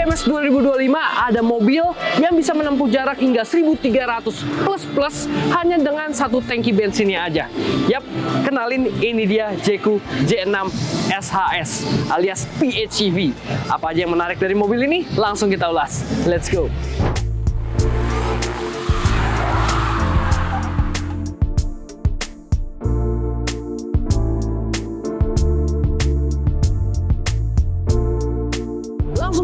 IMS 2025 ada mobil yang bisa menempuh jarak hingga 1300 plus hanya dengan satu tangki bensinnya aja. Yap, kenalin, ini dia Jeku J6 SHS alias PHEV. Apa aja yang menarik dari mobil ini? Langsung kita ulas. Let's go.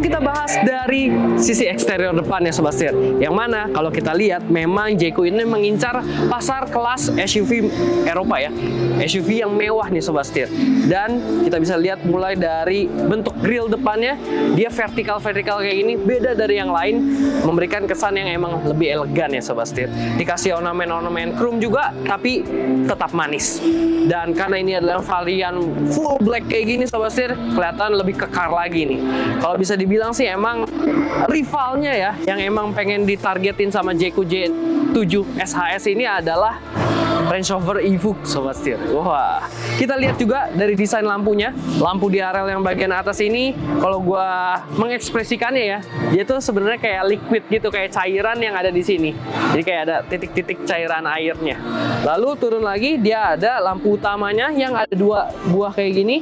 Kita bahas dari sisi eksterior depan ya Sobat Setir. Yang mana kalau kita lihat memang Jeku ini mengincar pasar kelas SUV Eropa ya. SUV yang mewah nih Sobat Setir. Dan kita bisa lihat mulai dari bentuk grill depannya, dia vertikal kayak gini, beda dari yang lain, memberikan kesan yang emang lebih elegan ya Sobat Setir. Dikasih ornamen chrome juga, tapi tetap manis. Dan karena ini adalah varian full black kayak gini Sobat Setir, kelihatan lebih kekar lagi nih. Kalau bisa dibilang sih emang rivalnya ya, yang emang pengen ditargetin sama Jeku J7 SHS ini adalah Range Rover Evoque Sobat Setir. Wah, kita lihat juga dari desain lampunya. Lampu di area yang bagian atas ini, kalau gua mengekspresikannya ya, dia tuh sebenarnya kayak liquid gitu, kayak cairan yang ada di sini. Jadi kayak ada titik-titik cairan airnya. Lalu turun lagi, dia ada lampu utamanya yang ada dua buah kayak gini.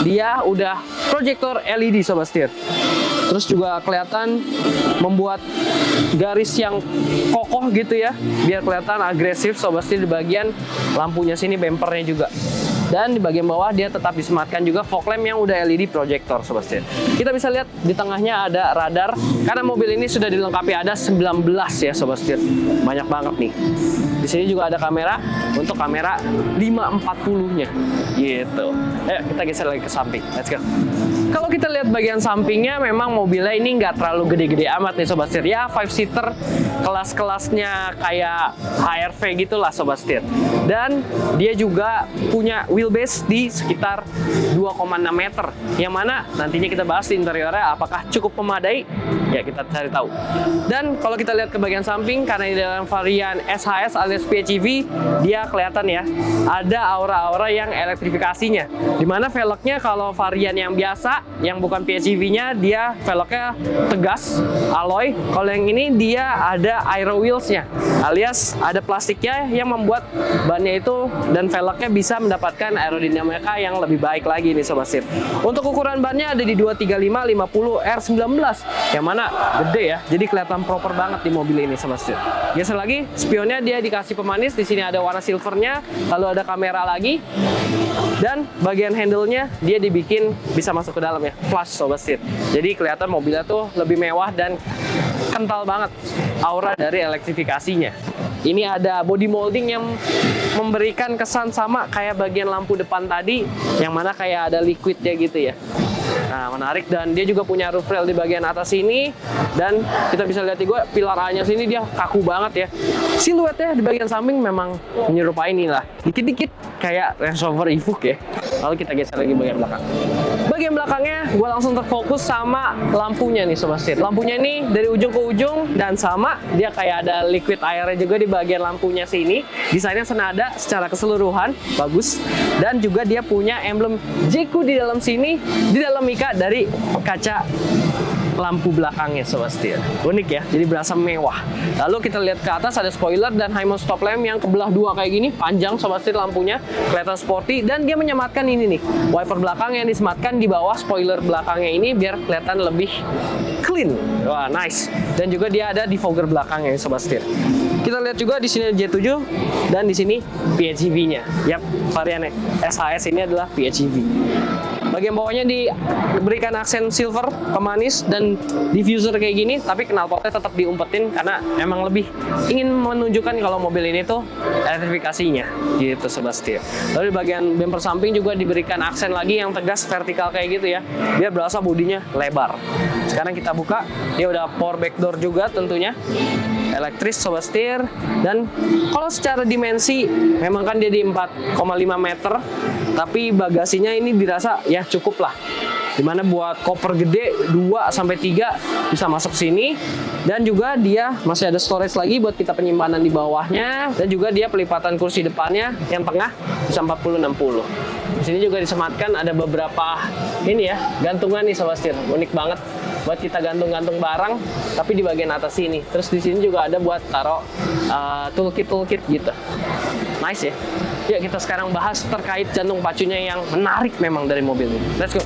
Dia udah proyektor LED Sobat Setir. Terus juga kelihatan membuat garis yang kokoh gitu ya, biar kelihatan agresif Sobat Setir di bagian lampunya sini, bempernya juga. Dan di bagian bawah dia tetap disematkan juga fog lamp yang udah LED proyektor Sobat Setir. Kita bisa lihat di tengahnya ada radar, karena mobil ini sudah dilengkapi ada 19 ya Sobat Setir. Banyak banget nih. Di sini juga ada kamera untuk kamera 540-nya gitu. Ayo kita geser lagi ke samping. Let's go. Kalau kita lihat bagian sampingnya, memang mobilnya ini nggak terlalu gede-gede amat nih Sobat Setir. Ya 5-seater kelas-kelasnya kayak HRV gitulah Sobat Setir. Dan dia juga punya wheelbase di sekitar 2,6 meter. Yang mana nantinya kita bahas di interiornya apakah cukup memadai. Ya kita cari tahu. Dan kalau kita lihat ke bagian samping, karena ini dalam varian SHS alias PHEV, dia kelihatan ya ada aura-aura yang elektrifikasinya. Dimana velgnya kalau varian yang biasa, yang bukan PHEV-nya, dia velgnya tegas, alloy. Kalau yang ini dia ada aero wheels-nya, alias ada plastiknya yang membuat bannya itu dan velgnya bisa mendapatkan aerodinamika yang lebih baik lagi nih Sobat Setir. Untuk ukuran bannya ada di 235/50 R19, yang mana gede ya, jadi kelihatan proper banget di mobil ini Sobat Setir. Geser lagi, spionnya dia dikasih pemanis, di sini ada warna silvernya, lalu ada kamera lagi, dan bagian handle-nya dia dibikin bisa masuk ke dalam ya, flush Sobat Setir. Jadi kelihatan mobilnya tuh lebih mewah dan kental banget aura dari elektrifikasinya. Ini ada body molding yang memberikan kesan sama kayak bagian lampu depan tadi, yang mana kayak ada liquidnya gitu ya. Nah, menarik. Dan dia juga punya roof rail di bagian atas sini, dan kita bisa lihat juga pilar A-nya sini dia kaku banget ya. Siluetnya di bagian samping memang menyerupai inilah, dikit-dikit kayak Range Rover Evoque ya. Lalu kita geser lagi bagian belakang. Bagian belakangnya gue langsung terfokus sama lampunya nih Sobat Setir. Lampunya ini dari ujung ke ujung dan sama, dia kayak ada liquid airnya juga di bagian lampunya sini. Desainnya senada secara keseluruhan, bagus. Dan juga dia punya emblem Jeku di dalam sini, di dalam mika dari kaca lampu belakangnya Sobat Setir. Unik ya, jadi berasa mewah. Lalu kita lihat ke atas, ada spoiler dan high mount stop lamp yang kebelah dua kayak gini, panjang Sobat Setir lampunya, kelihatan sporty. Dan dia menyematkan ini nih, wiper belakang yang disematkan di bawah spoiler belakangnya ini biar kelihatan lebih clean. Wah, nice. Dan juga dia ada defogger belakangnya Sobat Setir. Kita lihat juga di sini J7 dan di sini PHEV-nya. Yap, varian SHS ini adalah PHEV. Bagian bawahnya diberikan aksen silver, pemanis, dan diffuser kayak gini, tapi knalpotnya tetap diumpetin karena emang lebih ingin menunjukkan kalau mobil ini tuh elektrifikasinya gitu Sobat Setir. Lalu di bagian bumper samping juga diberikan aksen lagi yang tegas vertikal kayak gitu ya, biar berasa bodinya lebar. Sekarang kita buka, dia udah power back door juga tentunya, elektris Sobat Setir. Dan kalau secara dimensi memang kan dia di 4,5 meter, tapi bagasinya ini dirasa ya cukup lah, dimana buat koper gede 2-3 bisa masuk sini. Dan juga dia masih ada storage lagi buat kita penyimpanan di bawahnya, dan juga dia pelipatan kursi depannya yang tengah bisa 40-60. Di sini juga disematkan ada beberapa ini ya, gantungan nih Sobat Setir, unik banget. buat kita gantung-gantung barang, tapi di bagian atas sini. Terus di sini juga ada buat taruh toolkit gitu. Nice ya. Yuk kita sekarang bahas terkait jantung pacunya yang menarik memang dari mobil ini. Let's go.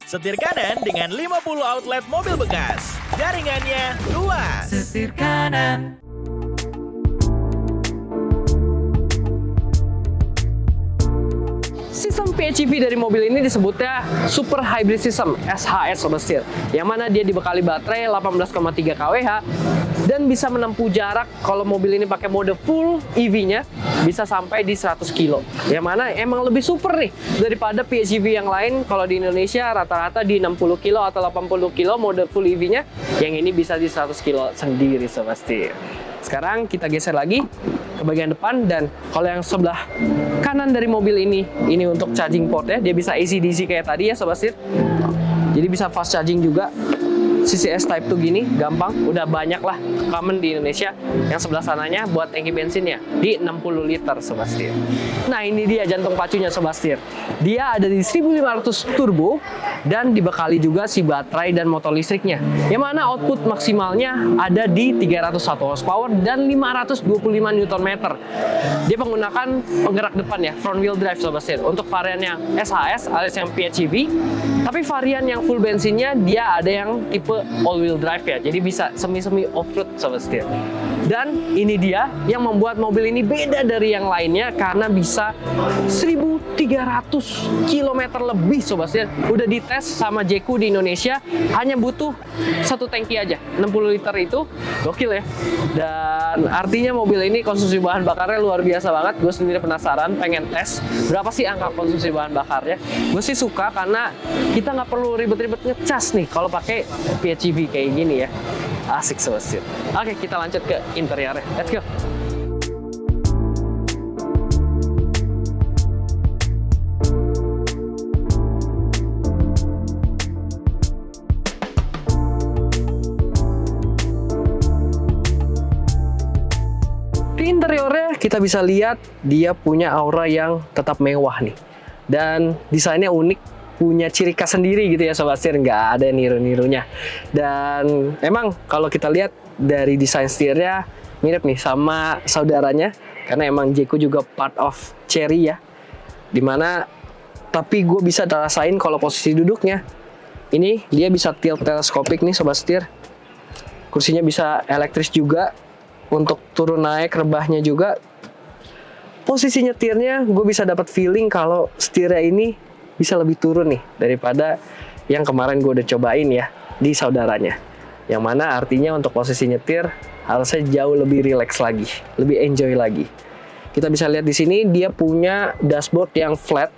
Setir kanan dengan 50 outlet mobil bekas. Jaringannya luas. Setir kanan. Sistem PHEV dari mobil ini disebutnya Super Hybrid System (SHS) Sobat Setir, yang mana dia dibekali baterai 18,3 kWh dan bisa menempuh jarak kalau mobil ini pakai mode full EV-nya bisa sampai di 100 kilo. Yang mana emang lebih super nih daripada PHEV yang lain. Kalau di Indonesia rata-rata di 60 kilo atau 80 kilo mode full EV-nya, yang ini bisa di 100 kilo sendiri Sobat Setir. Sekarang kita geser lagi ke bagian depan, dan kalau yang sebelah kanan dari mobil ini untuk charging port ya, dia bisa AC/DC kayak tadi ya Sobat Setir. Jadi bisa fast charging juga. CCS Type 2 gini, gampang, udah banyak lah common di Indonesia. Yang sebelah sananya buat tangki bensinnya di 60 liter Sobat Setir. Nah ini dia jantung pacunya Sobat Setir. Dia ada di 1500 turbo dan dibekali juga si baterai dan motor listriknya. Yang mana output maksimalnya ada di 301 horsepower dan 525 Nm. Dia menggunakan penggerak depan ya, front wheel drive Sobat Setir. Untuk varian yang SHS alias yang PHEV, tapi varian yang full bensinnya dia ada yang tipe all wheel drive ya, jadi bisa semi-semi off-road Sobat Setir. Dan ini dia yang membuat mobil ini beda dari yang lainnya karena bisa 1300 km lebih Sobat Setir. Udah dites sama Jeku di Indonesia, hanya butuh satu tangki aja, 60 liter itu gokil ya. Dan artinya mobil ini konsumsi bahan bakarnya luar biasa banget. Gue sendiri penasaran, pengen tes berapa sih angka konsumsi bahan bakarnya. Gue sih suka karena kita nggak perlu ribet-ribet ngecas nih kalau pakai PHEV kayak gini ya. Asik Sobat Setir. Oke, kita lanjut ke interiornya. Let's go. Di interiornya kita bisa lihat dia punya aura yang tetap mewah nih. Dan desainnya unik, punya ciri khas sendiri gitu ya Sobat Setir, nggak ada niru-nirunya. Dan emang kalau kita lihat dari desain setirnya mirip nih sama saudaranya, karena emang Jeku juga part of Chery ya, dimana tapi gue bisa rasain kalau posisi duduknya ini dia bisa tilt teleskopik nih Sobat Setir. Kursinya bisa elektris juga, untuk turun naik rebahnya juga. Posisi nyetirnya gue bisa dapat feeling kalau setirnya ini bisa lebih turun nih daripada yang kemarin gue udah cobain ya di saudaranya. Yang mana artinya untuk posisi nyetir harusnya jauh lebih relax lagi, lebih enjoy lagi. Kita bisa lihat di sini dia punya dashboard yang flat.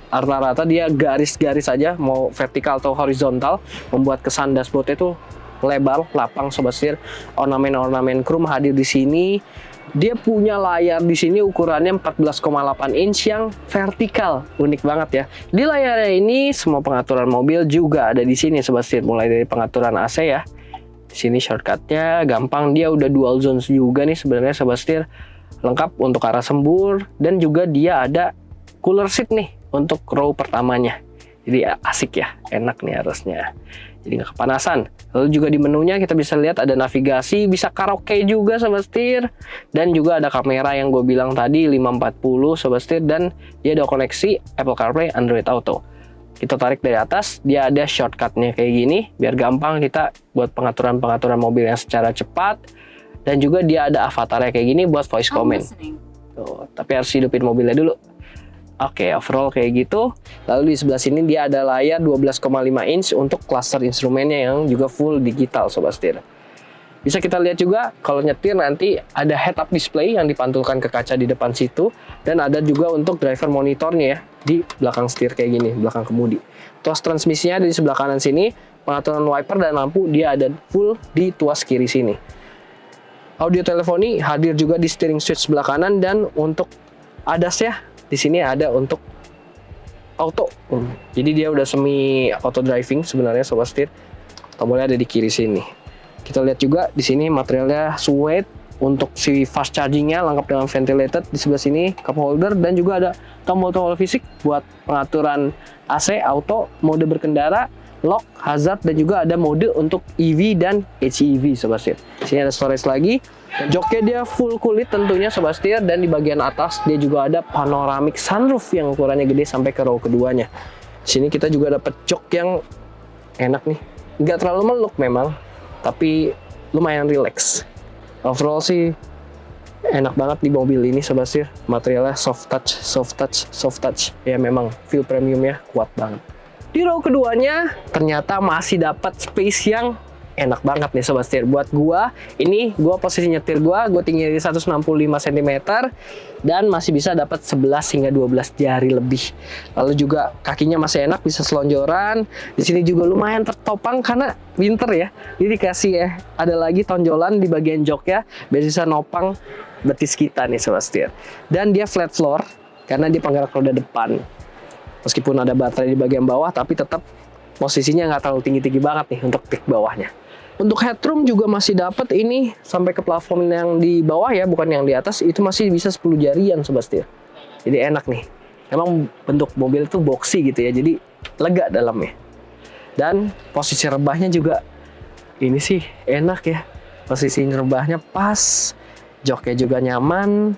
Rata-rata dia garis-garis aja, mau vertikal atau horizontal, membuat kesan dashboard itu lebar, lapang Sobat Setir. Ornamen-ornamen chrome hadir di sini. Dia punya layar di sini ukurannya 14,8 inch yang vertikal, unik banget ya. Di layarnya ini semua pengaturan mobil juga ada di sini Sobat Setir, mulai dari pengaturan AC ya. Di sini shortcutnya gampang, dia udah dual zones juga nih sebenarnya Sobat Setir, lengkap untuk arah sembur, dan juga dia ada cooler seat nih untuk row pertamanya. Jadi asik ya, enak nih harusnya. Jadi nggak kepanasan. Lalu juga di menunya kita bisa lihat ada navigasi, bisa karaoke juga Sobat Setir, dan juga ada kamera yang gue bilang tadi 540 Sobat Setir, dan dia ada koneksi Apple CarPlay, Android Auto. Kita tarik dari atas, dia ada shortcutnya kayak gini, biar gampang kita buat pengaturan-pengaturan mobil yang secara cepat, dan juga dia ada avatarnya kayak gini buat voice comment. Tuh, tapi harus hidupin mobilnya dulu. Oke, overall kayak gitu. Lalu di sebelah sini dia ada layar 12,5 inch untuk cluster instrumennya yang juga full digital Sobat Setir. Bisa kita lihat juga kalau nyetir nanti ada head-up display yang dipantulkan ke kaca di depan situ, dan ada juga untuk driver monitornya ya di belakang setir kayak gini, belakang kemudi. Tuas transmisinya ada di sebelah kanan sini, pengaturan wiper dan lampu dia ada full di tuas kiri sini. Audio teleponi hadir juga di steering switch sebelah kanan, dan untuk ADAS ya di sini ada untuk auto. Jadi dia udah semi auto driving sebenarnya Sobat Setir. Tombolnya ada di kiri sini. Kita lihat juga di sini materialnya suede, untuk si fast chargingnya lengkap dengan ventilated di sebelah sini, cup holder, dan juga ada tombol-tombol fisik buat pengaturan AC, auto, mode berkendara, lock, hazard, dan juga ada mode untuk EV dan HEV Sobat Setir. Sini ada storage lagi. Joknya dia full kulit tentunya Sobat Setir, dan di bagian atas dia juga ada panoramic sunroof yang ukurannya gede sampai ke row keduanya. Sini kita juga dapat jok yang enak nih. Nggak terlalu meluk memang, tapi lumayan relax. Overall sih enak banget di mobil ini Sobat Setir. Materialnya soft touch. Ya memang feel premiumnya kuat banget. Di row keduanya ternyata masih dapat space yang enak banget nih Sobat Setir. Buat gua, ini gua posisi nyetir gua tinggi di 165 cm dan masih bisa dapat 11 hingga 12 jari lebih. Lalu juga kakinya masih enak, bisa selonjoran. Di sini juga lumayan tertopang karena winter ya. Jadi dikasih ya, ada lagi tonjolan di bagian joknya biar bisa nopang betis kita nih Sobat Setir. Dan dia flat floor karena dia penggerak roda depan. Meskipun ada baterai di bagian bawah, tapi tetap posisinya nggak terlalu tinggi-tinggi banget nih untuk tik bawahnya. Untuk headroom juga masih dapat ini sampai ke plafon yang di bawah ya, bukan yang di atas. Itu masih bisa 10 jarian Sobat Setir. Jadi enak nih. Emang bentuk mobil itu boxy gitu ya, jadi lega dalamnya. Dan posisi rebahnya juga ini sih enak ya. Posisi rebahnya pas, joknya juga nyaman.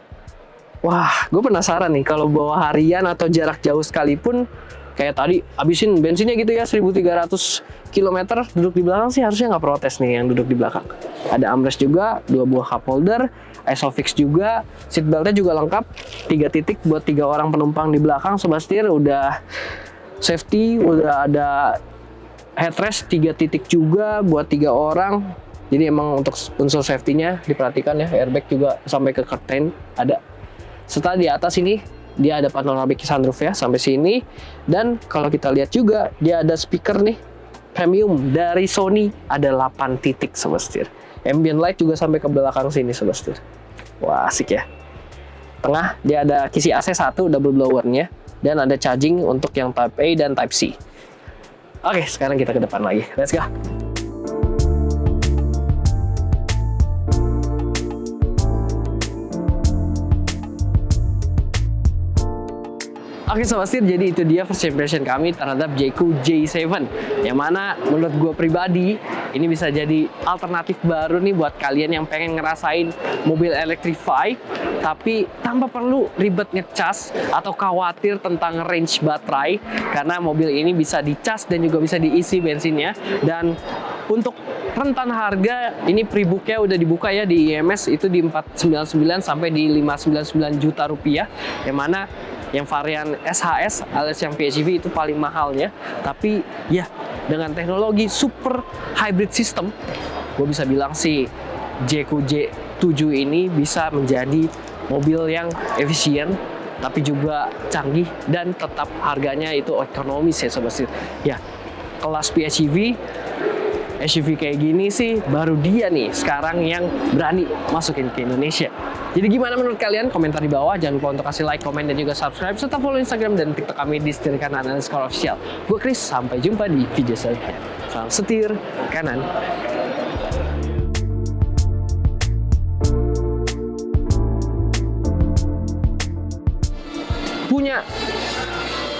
Wah, gue penasaran nih kalau bawa harian atau jarak jauh sekalipun, kayak tadi habisin bensinnya gitu ya 1300 km, duduk di belakang sih harusnya nggak protes nih yang duduk di belakang. Ada armrest juga, 2 buah cup holder, isofix juga, seat beltnya juga lengkap, 3 titik buat 3 orang penumpang di belakang Sobat Setir, udah safety, udah ada headrest 3 titik juga buat 3 orang. Jadi emang untuk unsur safety-nya diperhatikan ya, airbag juga sampai ke curtain ada. Setelah di atas ini dia ada panoramic sunroof ya sampai sini, dan kalau kita lihat juga dia ada speaker nih premium dari Sony, ada 8 titik Sobat Setir. Ambient light juga sampai ke belakang sini Sobat Setir. Wah, asik ya. Tengah dia ada kisi AC 1 double blowernya, dan ada charging untuk yang Type A dan Type C. Oke, sekarang kita ke depan lagi. Let's go. Oke Sobat Setir, jadi itu dia first impression kami terhadap Jayco J7, yang mana menurut gue pribadi ini bisa jadi alternatif baru nih buat kalian yang pengen ngerasain mobil electrify tapi tanpa perlu ribet ngecas atau khawatir tentang range baterai, karena mobil ini bisa dicas dan juga bisa diisi bensinnya. Dan untuk rentan harga ini pre-booknya udah dibuka ya di IMS, itu di 499 sampai di 599 juta rupiah, yang mana yang varian SHS alias yang PHEV itu paling mahalnya. Tapi ya dengan teknologi super hybrid system, gue bisa bilang sih Jayco J7 ini bisa menjadi mobil yang efisien tapi juga canggih dan tetap harganya itu ekonomis ya Sobat Setir. Ya, kelas PHEV SUV kayak gini sih baru dia nih sekarang yang berani masukin ke Indonesia. Jadi gimana menurut kalian? Komentar di bawah. Jangan lupa untuk kasih like, komen, dan juga subscribe, serta follow Instagram dan TikTok kami di Setir Kanan _official. Gue Chris, sampai jumpa di video selanjutnya. Salam setir kanan. Punya,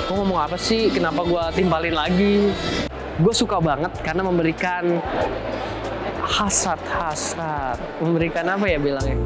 gue ngomong apa sih? Kenapa gue timpalin lagi? Gue suka banget karena memberikan hasrat, memberikan apa ya bilangnya?